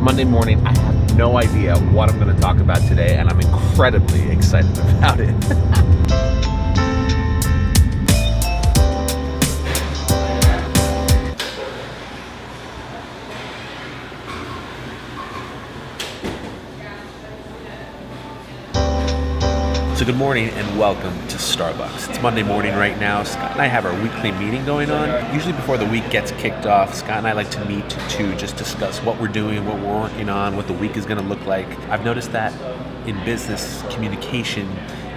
Monday morning. I have no idea what I'm going to talk about today, and I'm incredibly excited about it. So good morning and welcome to Starbucks. It's Monday morning right now. Scott and I have our weekly meeting going on. Usually before the week gets kicked off, Scott and I like to meet to just discuss what we're doing, what we're working on, what the week is going to look like. I've noticed that in business, communication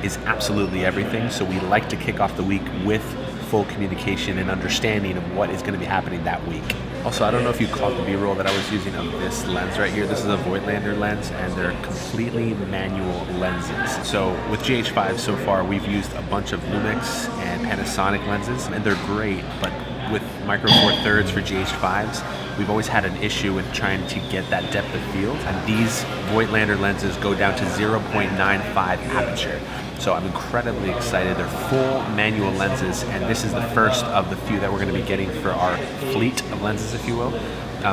is absolutely everything. So we like to kick off the week with full communication and understanding of what is going to be happening that week. Also, I don't know if you caught the B-roll that I was using of this lens right here. This is a Voigtlander lens, and they're completely manual lenses. So with GH5 so far, we've used a bunch of Lumix and Panasonic lenses, and they're great, but with Micro Four Thirds for GH5s, we've always had an issue with trying to get that depth of field, and these Voigtlander lenses go down to 0.95 aperture. So I'm incredibly excited. They're full manual lenses, and this is the first of the few that we're going to be getting for our fleet of lenses, if you will.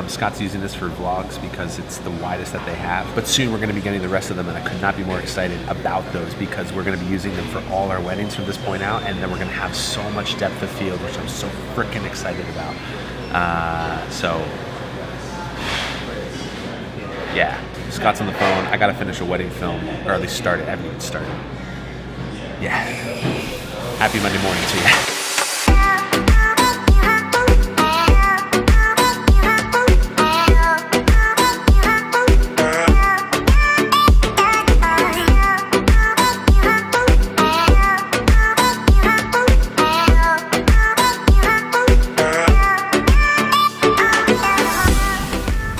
Scott's using this for vlogs because it's the widest that they have. But soon we're going to be getting the rest of them, and I could not be more excited about those because we're going to be using them for all our weddings from this point out, and then we're going to have so much depth of field, which I'm so freaking excited about. Yeah, Scott's on the phone. I got to finish a wedding film, or at least start it. I haven't even started. Yeah. Happy Monday morning to you.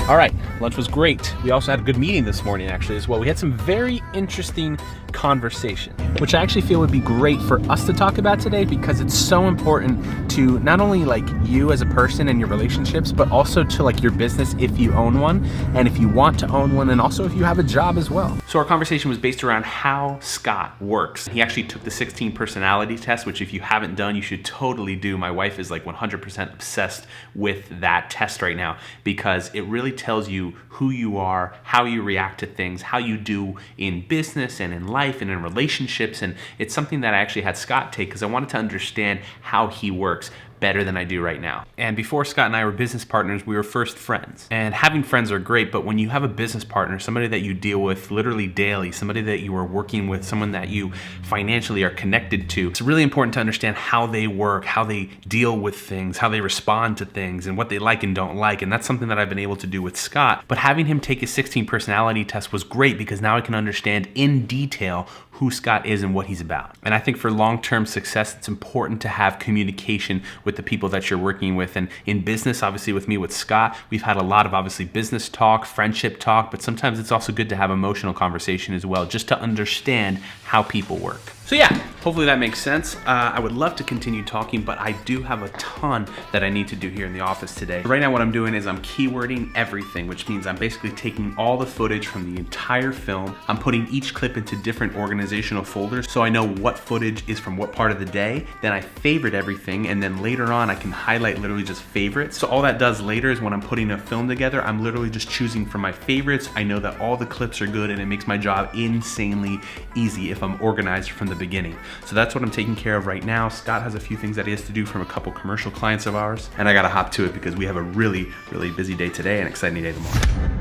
All right, lunch was great. We also had a good meeting this morning actually as well. We had some very interesting conversation, which I actually feel would be great for us to talk about today because it's so important to not only like you as a person and your relationships, but also to like your business if you own one, and if you want to own one, and also if you have a job as well. So our conversation was based around how Scott works. He actually took the 16 personality test, which if you haven't done, you should totally do. My wife is like 100% obsessed with that test right now because it really tells you who you are, how you react to things, how you do in business and in life and in relationships. And it's something that I actually had Scott take because I wanted to understand how he works better than I do right now. And before Scott and I were business partners, we were first friends. And having friends are great, but when you have a business partner, somebody that you deal with literally daily, somebody that you are working with, someone that you financially are connected to, it's really important to understand how they work, how they deal with things, how they respond to things, and what they like and don't like. And that's something that I've been able to do with Scott. But having him take his 16 personality test was great because now I can understand in detail who Scott is and what he's about. And I think for long-term success, it's important to have communication with the people that you're working with. And in business, obviously with me, with Scott, we've had a lot of obviously business talk, friendship talk, but sometimes it's also good to have emotional conversation as well, just to understand how people work. So yeah, hopefully that makes sense. I would love to continue talking, but I do have a ton that I need to do here in the office today. Right now what I'm doing is I'm keywording everything, which means I'm basically taking all the footage from the entire film. I'm putting each clip into different organizational folders so I know what footage is from what part of the day. Then I favorite everything, and then later on I can highlight literally just favorites. So all that does later is when I'm putting a film together, I'm literally just choosing from my favorites. I know that all the clips are good, and it makes my job insanely easy if I'm organized from the beginning. So that's what I'm taking care of right now. Scott has a few things that he has to do from a couple commercial clients of ours, and I gotta hop to it because we have a really, really busy day today and exciting day tomorrow.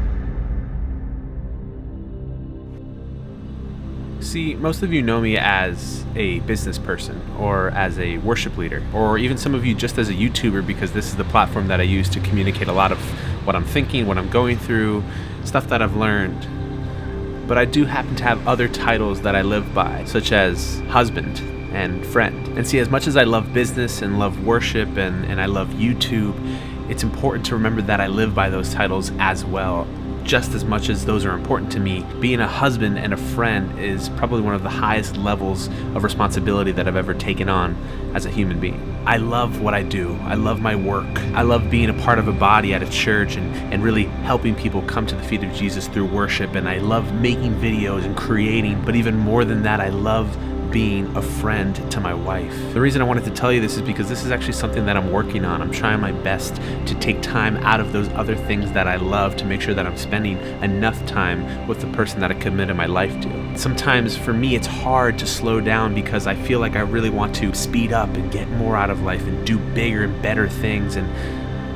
See, most of you know me as a business person or as a worship leader, or even some of you just as a YouTuber because this is the platform that I use to communicate a lot of what I'm thinking, what I'm going through, stuff that I've learned. But I do happen to have other titles that I live by, such as husband and friend. And see, as much as I love business and love worship and I love YouTube, it's important to remember that I live by those titles as well. Just as much as those are important to me, being a husband and a friend is probably one of the highest levels of responsibility that I've ever taken on as a human being. I love what I do. I love my work. I love being a part of a body at a church and really helping people come to the feet of Jesus through worship. And I love making videos and creating, but even more than that, I love being a friend to my wife. The reason I wanted to tell you this is because this is actually something that I'm working on. I'm trying my best to take time out of those other things that I love to make sure that I'm spending enough time with the person that I committed my life to. Sometimes for me it's hard to slow down because I feel like I really want to speed up and get more out of life and do bigger and better things. And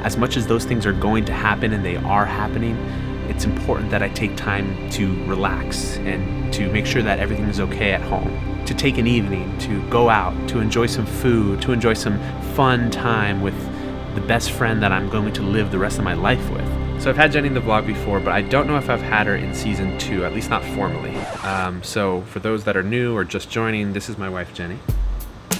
as much as those things are going to happen, and they are happening, it's important that I take time to relax and to make sure that everything is okay at home. To take an evening, to go out, to enjoy some food, to enjoy some fun time with the best friend that I'm going to live the rest of my life with. So I've had Jenny in the vlog before, but I don't know if I've had her in season 2, at least not formally. So for those that are new or just joining, this is my wife, Jenny.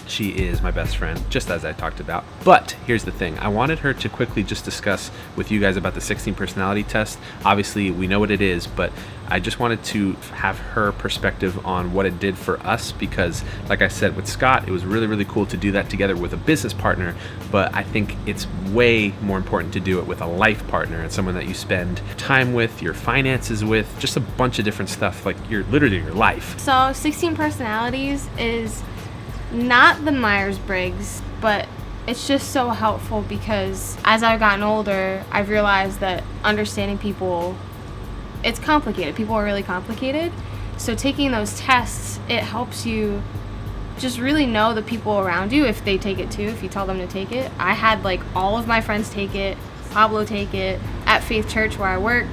She is my best friend, just as I talked about. But here's the thing. I wanted her to quickly just discuss with you guys about the 16 personality test. Obviously, we know what it is, but I just wanted to have her perspective on what it did for us because, like I said, with Scott, it was really, really cool to do that together with a business partner, but I think it's way more important to do it with a life partner and someone that you spend time with, your finances with, just a bunch of different stuff, like literally your life. So 16 personalities is not the Myers-Briggs, but it's just so helpful because as I've gotten older, I've realized that understanding people, it's complicated. People are really complicated. So taking those tests, it helps you just really know the people around you if they take it too, if you tell them to take it. I had like all of my friends take it, Pablo take it, at Faith Church where I work,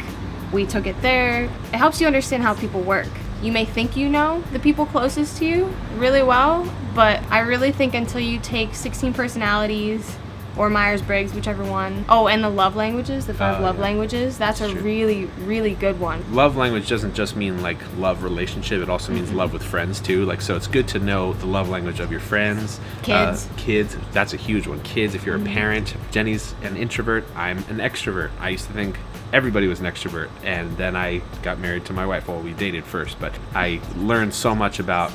we took it there. It helps you understand how people work. You may think you know the people closest to you really well, but I really think until you take 16 personalities or Myers-Briggs, whichever one. Oh, and the love languages, the 5 love languages. That's a really, really good one. Love language doesn't just mean like love relationship. It also means love with friends too. Like, so it's good to know the love language of your friends. Kids. Kids, that's a huge one. Kids, if you're a parent. Jenny's an introvert. I'm an extrovert. I used to think everybody was an extrovert, and then I got married to my wife. Well, we dated first, but I learned so much about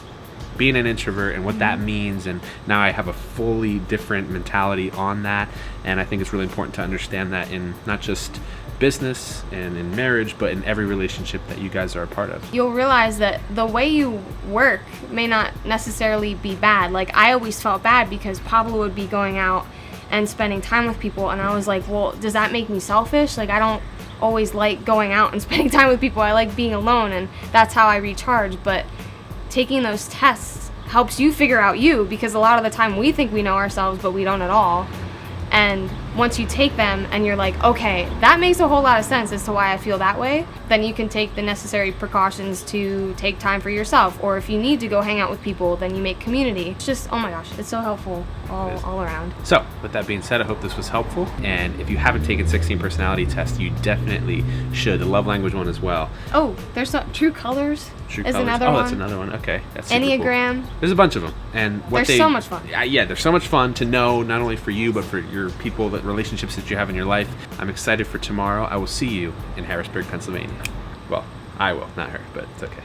being an introvert and what that means, and now I have a fully different mentality on that, and I think it's really important to understand that in not just business and in marriage, but in every relationship that you guys are a part of. You'll realize that the way you work may not necessarily be bad. Like, I always felt bad because Pablo would be going out and spending time with people, and I was like, well, does that make me selfish? Like, I don't always like going out and spending time with people. I like being alone, and that's how I recharge. But taking those tests helps you figure out you, because a lot of the time we think we know ourselves, but we don't at all. And once you take them and you're like, okay, that makes a whole lot of sense as to why I feel that way, then you can take the necessary precautions to take time for yourself. Or if you need to go hang out with people, then you make community. It's just, oh my gosh, it's so helpful all around. So with that being said, I hope this was helpful. And if you haven't taken 16 personality test, you definitely should. The love language one as well. Oh, there's some True Colors. True is Colors. another one. Oh, that's another one. Okay, that's super Enneagram. Cool. There's a bunch of them, and they're so much fun. Yeah, they're so much fun to know, not only for you but for your people, that relationships that you have in your life. I'm excited for tomorrow. I will see you in Harrisburg, Pennsylvania. Well, I will, not her, but it's okay.